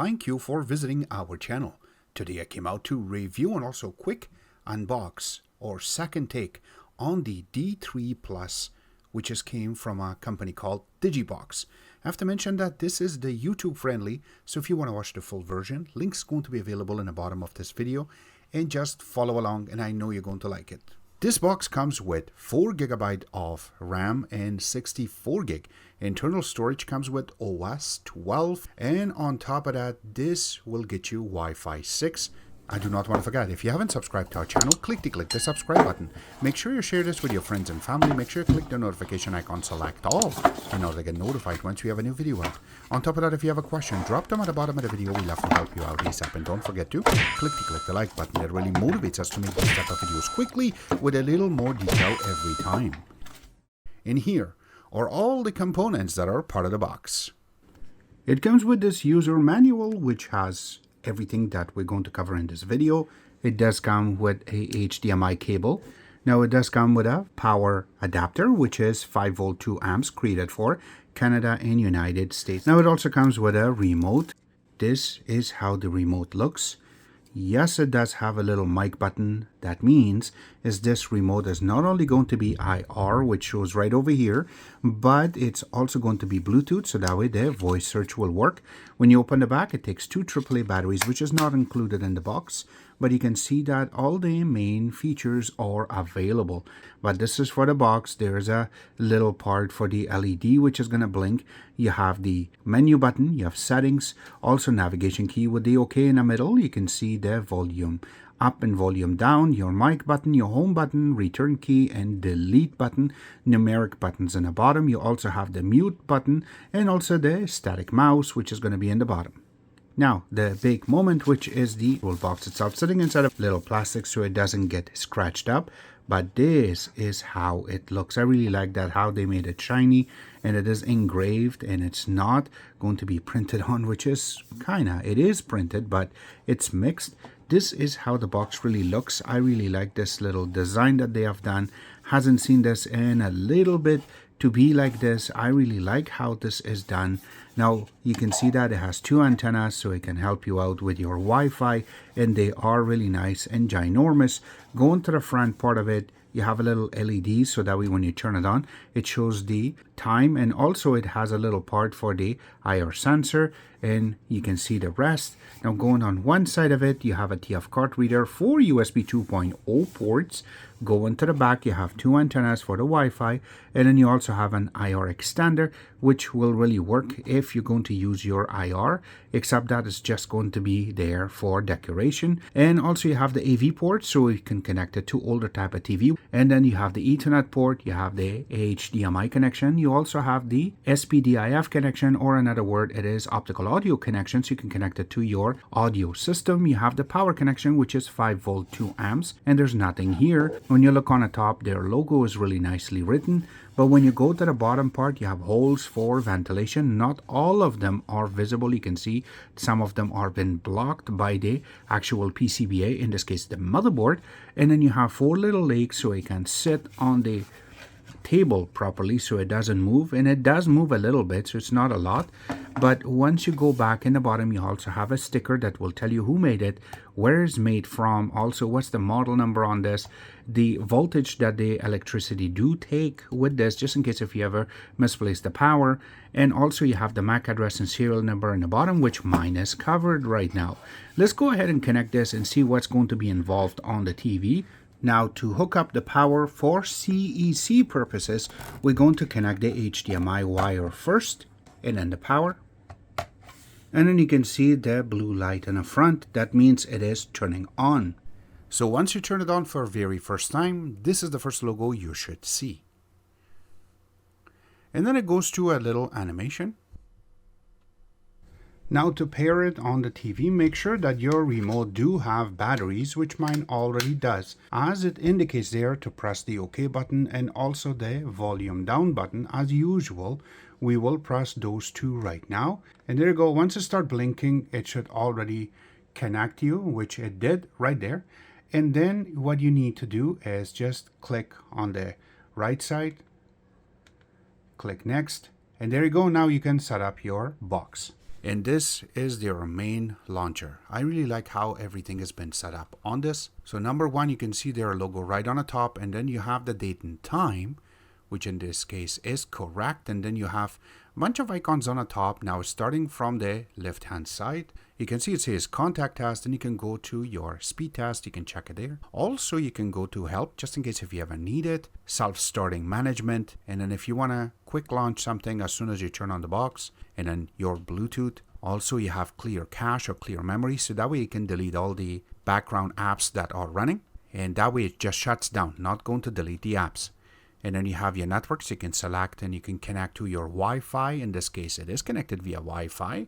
Thank you for visiting our channel. Today I came out to review and also quick unbox or second take on the D3 Plus, which just came from a company called Digibox. I have to mention that this is the YouTube friendly, so if you want to watch the full version, link's going to be available in the bottom of this video, and just follow along and I know you're going to like it. This box comes with 4GB of RAM and 64GB. Internal storage comes with OS 12, and on top of that, this will get you Wi-Fi 6. I do not want to forget, if you haven't subscribed to our channel, click the subscribe button. Make sure you share this with your friends and family. Make sure you click the notification icon, select all, in order to get notified once we have a new video out. On top of that, if you have a question, drop them at the bottom of the video. We love to help you out ASAP. And don't forget to click the like button. It really motivates us to make these type of videos quickly with a little more detail every time. In here are all the components that are part of the box. It comes with this user manual, which has everything that we're going to cover in this video. It does come with a HDMI cable. Now it does come with a power adapter, which is 5V 2 amps, created for Canada and United States. Now it also comes with a remote. This is how the remote looks. Yes, it does have a little mic button. That means is this remote is not only going to be IR, which shows right over here, but it's also going to be Bluetooth, so that way the voice search will work. When you open the back, it takes two AAA batteries, which is not included in the box, but you can see that all the main features are available. But this is for the box. There's a little part for the LED, which is going to blink. You have the menu button, you have settings, also navigation key with the OK in the middle. You can see the volume up and volume down, your mic button, your home button, return key, and delete button, numeric buttons in the bottom. You also have the mute button and also the static mouse, which is going to be in the bottom. Now, the big moment, which is the whole box itself, sitting inside of little plastic so it doesn't get scratched up. But this is how it looks. I really like that, how they made it shiny, and it is engraved, and it's not going to be printed on, which is it is printed, but it's mixed. This is how the box really looks. I really like this little design that they have done. Hasn't seen this in a little bit to be like this. I really like how this is done. Now you can see that it has two antennas, so it can help you out with your Wi-Fi, and they are really nice and ginormous. Going to the front part of it, you have a little LED, so that way when you turn it on, it shows the time, and also it has a little part for the IR sensor, and you can see the rest. Now going on one side of it, you have a TF card reader, 4 USB 2.0 ports. Going to the back, you have two antennas for the Wi-Fi, and then you also have an IR extender, which will really work if you're going to use your IR, except that it's just going to be there for decoration. And also you have the AV port, so you can connect it to older type of TV. And then you have the Ethernet port, you have the HDMI connection, you also have the SPDIF connection, or another word, it is optical audio connection, so you can connect it to your audio system. You have the power connection, which is 5V 2 amps, and there's nothing here. When you look on the top, their logo is really nicely written, but when you go to the bottom part, you have holes for ventilation. Not all of them are visible. You can see some of them are been blocked by the actual PCBA, in this case the motherboard. And then you have four little legs, so it can sit on the table properly so it doesn't move, and it does move a little bit, so it's not a lot. But once you go back in the bottom, you also have a sticker that will tell you who made it, where it's made from, also what's the model number on this, the voltage that the electricity do take with this, just in case if you ever misplace the power. And also you have the MAC address and serial number in the bottom, which mine is covered right now. Let's go ahead and connect this and see what's going to be involved on the TV. Now, to hook up the power for CEC purposes, we're going to connect the HDMI wire first, and then the power. And then you can see the blue light in the front. That means it is turning on. So once you turn it on for the very first time, this is the first logo you should see. And then it goes to a little animation. Now to pair it on the TV, make sure that your remote do have batteries, which mine already does, as it indicates there to press the OK button and also the volume down button. As usual, we will press those two right now. And there you go. Once it starts blinking, it should already connect you, which it did right there. And then what you need to do is just click on the right side, click next, and there you go. Now you can set up your box. And this is their main launcher. I really like how everything has been set up on this. So number one, you can see their logo right on the top, and then you have the date and time, which in this case is correct. And then you have a bunch of icons on the top. Now starting from the left hand side, you can see it says contact test, and you can go to your speed test. You can check it there. Also, you can go to help just in case if you ever need it, self-starting management. And then if you want to quick launch something as soon as you turn on the box, and then your Bluetooth. Also, you have clear cache or clear memory. So that way you can delete all the background apps that are running. And that way it just shuts down, not going to delete the apps. And then you have your networks you can select, and you can connect to your Wi-Fi. In this case, it is connected via Wi-Fi.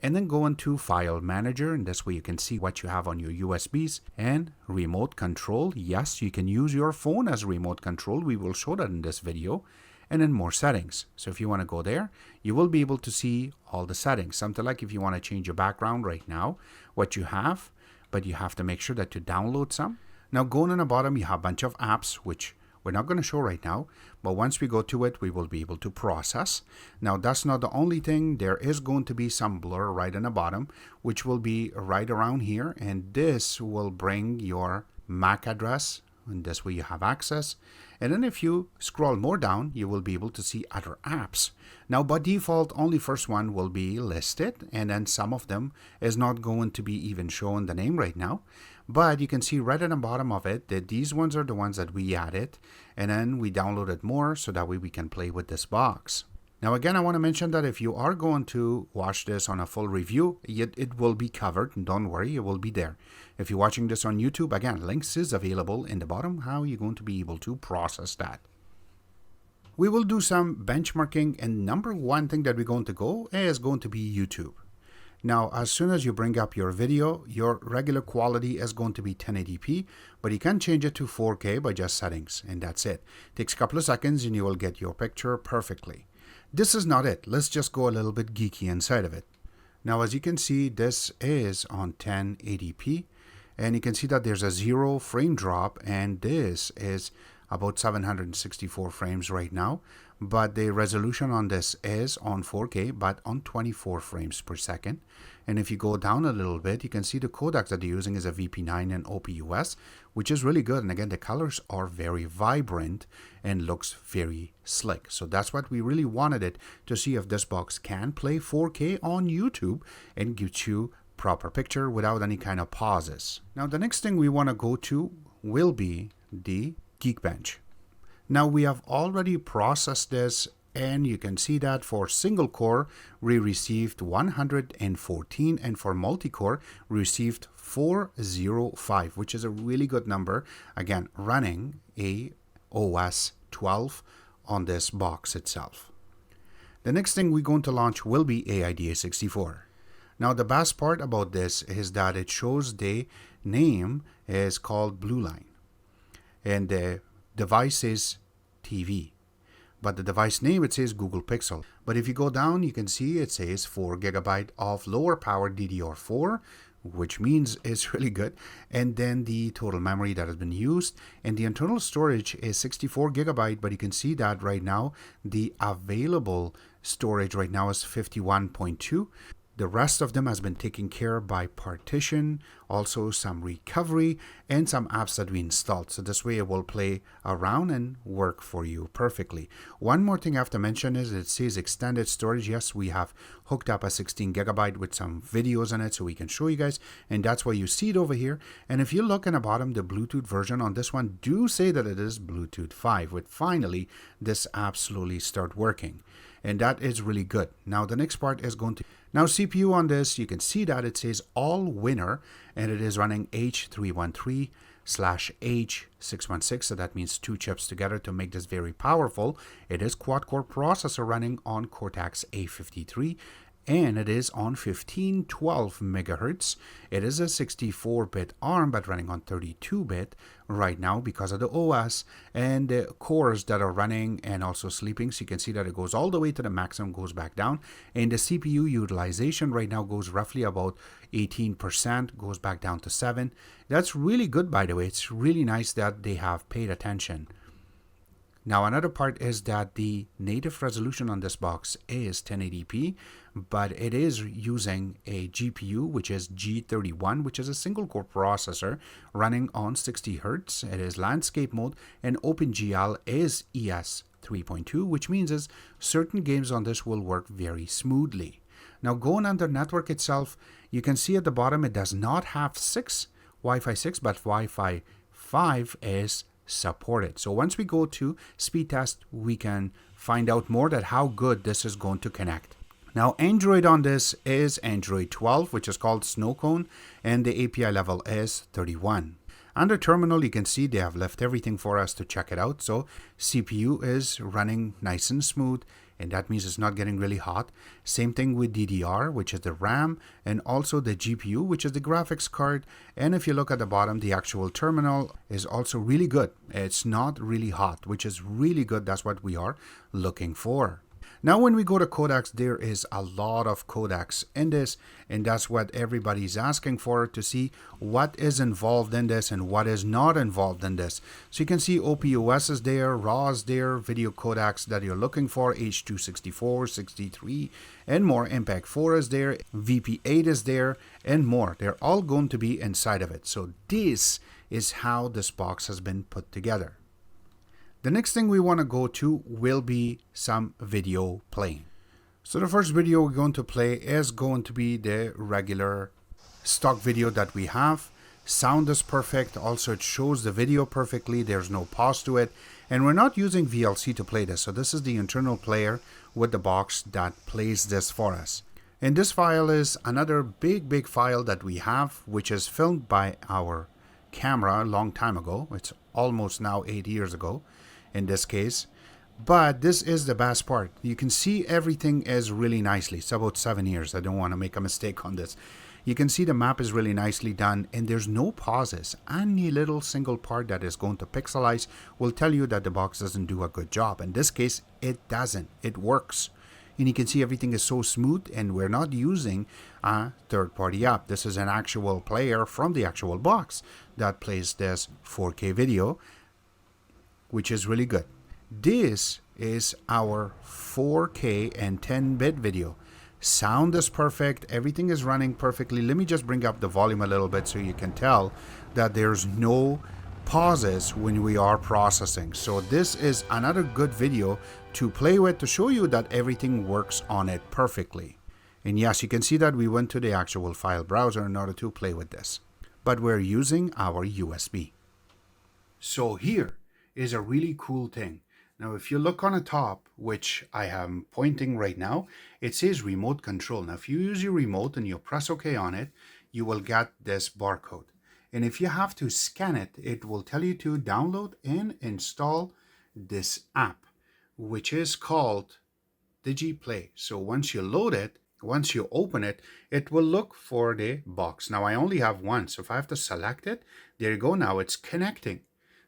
And then go into File Manager, and this way you can see what you have on your USBs. And Remote Control. Yes, you can use your phone as remote control. We will show that in this video. And then more settings. So if you want to go there, you will be able to see all the settings. Something like if you want to change your background right now, what you have, but you have to make sure that you download some. Now going on the bottom, you have a bunch of apps, which we're not going to show right now, but once we go to it, we will be able to process. Now that's not the only thing. There is going to be some blur right on the bottom, which will be right around here. And this will bring your MAC address, and this way you have access. And then if you scroll more down, you will be able to see other apps. Now by default, only first one will be listed, and then some of them is not going to be even shown the name right now. But you can see right at the bottom of it that these ones are the ones that we added, and then we downloaded more so that way we can play with this box. Now again, I want to mention that if you are going to watch this on a full review, it will be covered. Don't worry, it will be there. If you're watching this on YouTube, again, links is available in the bottom, how you're going to be able to process that. We will do some benchmarking, and number one thing that we're going to go is going to be YouTube. Now, as soon as you bring up your video, your regular quality is going to be 1080p, but you can change it to 4K by just settings, and that's it. Takes a couple of seconds and you will get your picture perfectly. This is not it. Let's just go a little bit geeky inside of it. Now, as you can see, this is on 1080p, and you can see that there's a 0 frame drop, and this is about 764 frames right now. But the resolution on this is on 4K, but on 24 frames per second. And if you go down a little bit, you can see the codec that they're using is a VP9 and OPUS, which is really good. And again, the colors are very vibrant and looks very slick. So that's what we really wanted it to see if this box can play 4K on YouTube and gives you proper picture without any kind of pauses. Now, the next thing we want to go to will be the Geekbench. Now we have already processed this, and you can see that for single core we received 114, and for multi-core we received 405, which is a really good number. Again, running a OS 12 on this box itself. The next thing we're going to launch will be AIDA64. Now the best part about this is that it shows the name is called Blue Line, and the device is TV, but the device name it says Google Pixel. But if you go down, you can see it says 4 GB of lower power DDR4, which means it's really good. And then the total memory that has been used, and the internal storage is 64 GB. But you can see that right now the available storage right now is 51.2. The rest of them has been taken care of by partition, also some recovery, and some apps that we installed. So this way it will play around and work for you perfectly. One more thing I have to mention is it says extended storage. Yes, we have hooked up a 16 GB with some videos on it so we can show you guys. And that's why you see it over here. And if you look in the bottom, the Bluetooth version on this one do say that it is Bluetooth 5, with finally this app slowly start working. And that is really good. Now the next part is going to... Now CPU on this, you can see that it says all winner, and it is running H313/H616. So that means 2 chips together to make this very powerful. It is quad-core processor running on Cortex A53. And it is on 1512 megahertz. It is a 64-bit ARM, but running on 32-bit right now because of the OS and the cores that are running and also sleeping. So you can see that it goes all the way to the maximum, goes back down. And the CPU utilization right now goes roughly about 18%, goes back down to 7%. That's really good, by the way. It's really nice that they have paid attention. Now another part is that the native resolution on this box is 1080p, but it is using a GPU, which is G31, which is a single core processor running on 60 Hz. It is landscape mode, and OpenGL is ES 3.2, which means is certain games on this will work very smoothly. Now going under network itself, you can see at the bottom it does not have Wi-Fi 6, but Wi-Fi 5 is supported. So once we go to speed test, we can find out more that how good this is going to connect. Now Android on this is Android 12, which is called Snowcone, and the API level is 31. Under terminal, you can see they have left everything for us to check it out. So CPU is running nice and smooth, and that means it's not getting really hot. Same thing with DDR, which is the RAM, and also the GPU, which is the graphics card. And if you look at the bottom, the actual terminal is also really good. It's not really hot, which is really good. That's what we are looking for. Now when we go to codecs, there is a lot of codecs in this, and that's what everybody's asking for, to see what is involved in this and what is not involved in this. So you can see OPOS is there, RAW is there, video codecs that you're looking for, H.264, 63, and more. MPEG 4 is there, VP8 is there, and more. They're all going to be inside of it. So this is how this box has been put together. The next thing we want to go to will be some video playing. So the first video we're going to play is going to be the regular stock video that we have. Sound is perfect. Also, it shows the video perfectly. There's no pause to it. And we're not using VLC to play this. So this is the internal player with the box that plays this for us. And this file is another big file that we have, which is filmed by our camera a long time ago. It's almost now 8 years ago in this case. But this is the best part. You can see everything is really nicely. It's about 7 years. I don't want to make a mistake on this. You can see the map is really nicely done, and there's no pauses. Any little single part that is going to pixelize will tell you that the box doesn't do a good job. In this case, it doesn't. It works. And you can see everything is so smooth, and we're not using a third-party app. This is an actual player from the actual box that plays this 4K video, which is really good. This is our 4K and 10-bit video. Sound is perfect. Everything is running perfectly. Let me just bring up the volume a little bit so you can tell that there's no pauses when we are processing. So this is another good video to play with, to show you that everything works on it perfectly. And yes, you can see that we went to the actual file browser in order to play with this. But we're using our USB. So here is a really cool thing. Now, if you look on the top, which I am pointing right now, it says remote control. Now, if you use your remote and you press OK on it, you will get this barcode. And if you have to scan it, it will tell you to download and install this app, which is called Digiplay. So once you load it, once you open it, it will look for the box. Now, I only have one, so if I have to select it, there you go. Now it's connecting.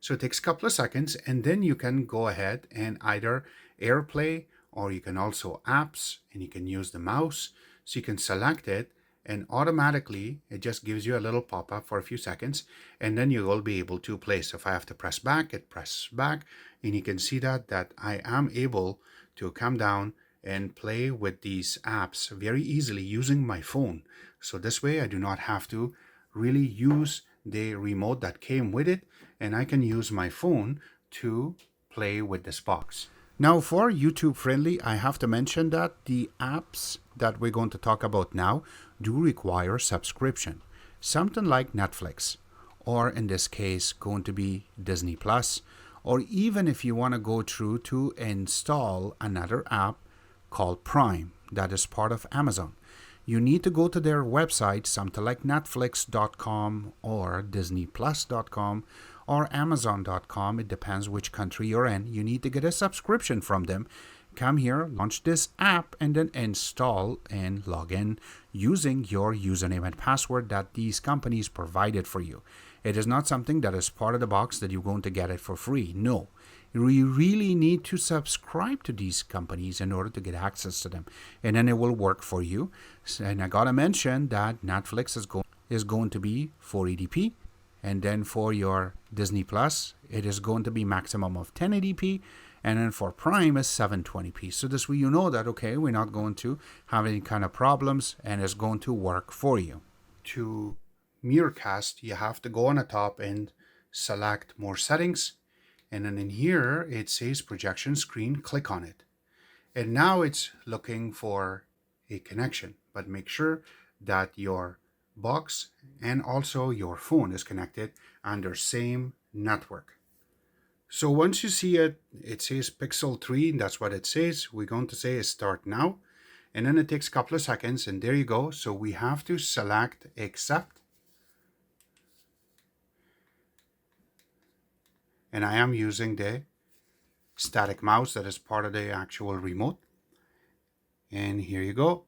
So it takes a couple of seconds, and then you can go ahead and either AirPlay, or you can also apps, and you can use the mouse. So you can select it, and automatically it just gives you a little pop-up for a few seconds, and then you will be able to play. So if I have to press back, it presses back, and you can see that I am able to come down and play with these apps very easily using my phone. So this way I do not have to really use the remote that came with it, and I can use my phone to play with this box. Now, for YouTube friendly, I have to mention that the apps that we're going to talk about now do require subscription. Something like Netflix, or in this case going to be Disney Plus, or even if you want to go through to install another app called Prime that is part of Amazon. You need to go to their website, something like Netflix.com or DisneyPlus.com or Amazon.com. It depends which country you're in. You need to get a subscription from them. Come here, launch this app, and then install and log in using your username and password that these companies provided for you. It is not something that is part of the box that you're going to get it for free. No. You really need to subscribe to these companies in order to get access to them, and then it will work for you. And I gotta mention that Netflix is going to be 480p, and then for your Disney Plus, it is going to be maximum of 1080p, and then for Prime is 720p. So this way you know that, okay, we're not going to have any kind of problems and it's going to work for you. To Miracast, you have to go on the top and select more settings, and then in here it says projection screen, click on it. And now it's looking for a connection, but make sure that your box and also your phone is connected under same network. So once you see it, it says Pixel 3, that's what it says. We're going to say start now. And then it takes a couple of seconds, and there you go. So we have to select accept. And I am using the static mouse that is part of the actual remote. And here you go.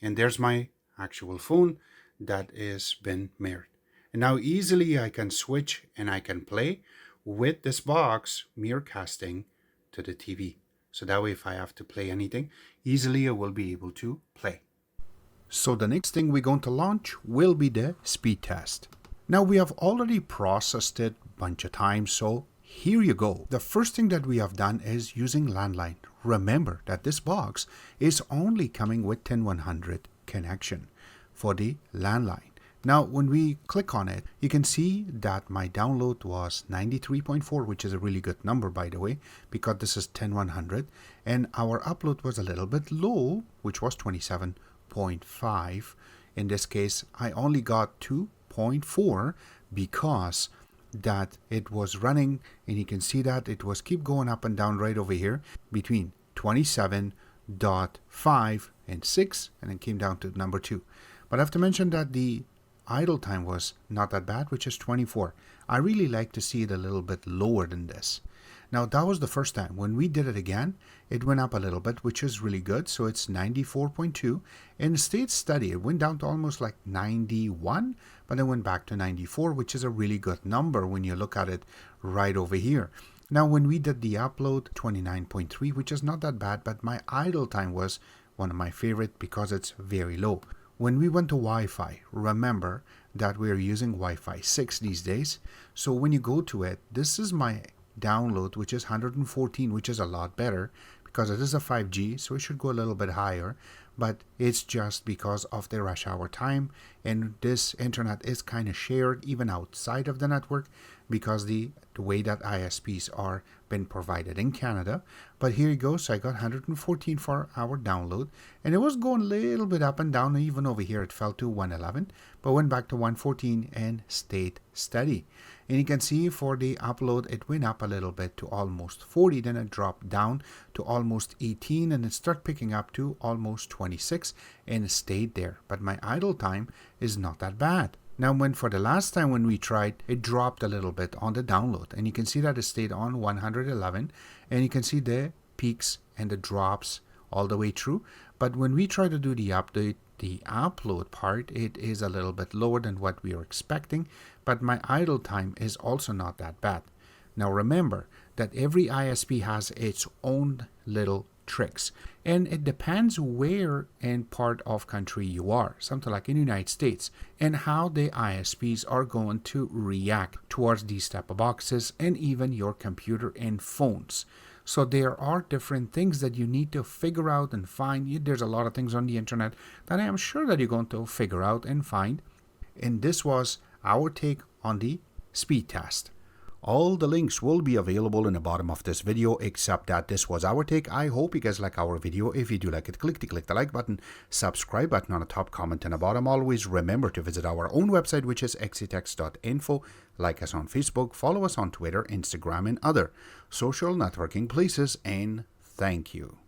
And there's my actual phone that is been mirrored. And now easily I can switch and I can play with this box mirror casting to the TV. So that way if I have to play anything, easily I will be able to play. So the next thing we're going to launch will be the speed test. Now we have already processed it a bunch of times, so here you go. The first thing that we have done is using landline. Remember that this box is only coming with 10100 connection for the landline. Now when we click on it, you can see that my download was 93.4, which is a really good number by the way, because this is 10100, and our upload was a little bit low, which was 27.5. In this case, I only got 2.4 because that it was running, and you can see that it was keep going up and down right over here between 27.5 and 6, and it came down to number 2. But I have to mention that the idle time was not that bad, which is 24. I really like to see it a little bit lower than this. Now that was the first time. When we did it again, it went up a little bit, which is really good. So it's 94.2, and it stayed steady. It went down to almost like 91, but then went back to 94, which is a really good number when you look at it right over here. Now when we did the upload, 29.3, which is not that bad, but my idle time was one of my favorite because it's very low. When we went to Wi-Fi, remember that we're using Wi-Fi 6 these days. So when you go to it, this is my download, which is 114, which is a lot better because it is a 5G, so it should go a little bit higher. But it's just because of the rush hour time, and this internet is kind of shared even outside of the network because the way that ISPs are been provided in Canada. But here you go. So I got 114 for our download, and it was going a little bit up and down. Even over here it fell to 111, but went back to 114 and stayed steady. And you can see for the upload it went up a little bit to almost 40, then it dropped down to almost 18, and it started picking up to almost 26 and stayed there. But my idle time is not that bad. Now when for the last time when we tried, it dropped a little bit on the download, and you can see that it stayed on 111, and you can see the peaks and the drops all the way through. But when we try to do the update, the upload part, it is a little bit lower than what we were expecting, but my idle time is also not that bad. Now remember that every ISP has its own little tricks, and it depends where in part of country you are, something like in the United States, and how the ISPs are going to react towards these type of boxes and even your computer and phones. So there are different things that you need to figure out and find. There's a lot of things on the internet that I am sure that you're going to figure out and find. And this was our take on the speed test. All the links will be available in the bottom of this video, except that this was our take. I hope you guys like our video. If you do like it, click the like button, subscribe button on the top, comment in the bottom. Always remember to visit our own website, which is exitex.info. Like us on Facebook, follow us on Twitter, Instagram, and other social networking places, and thank you.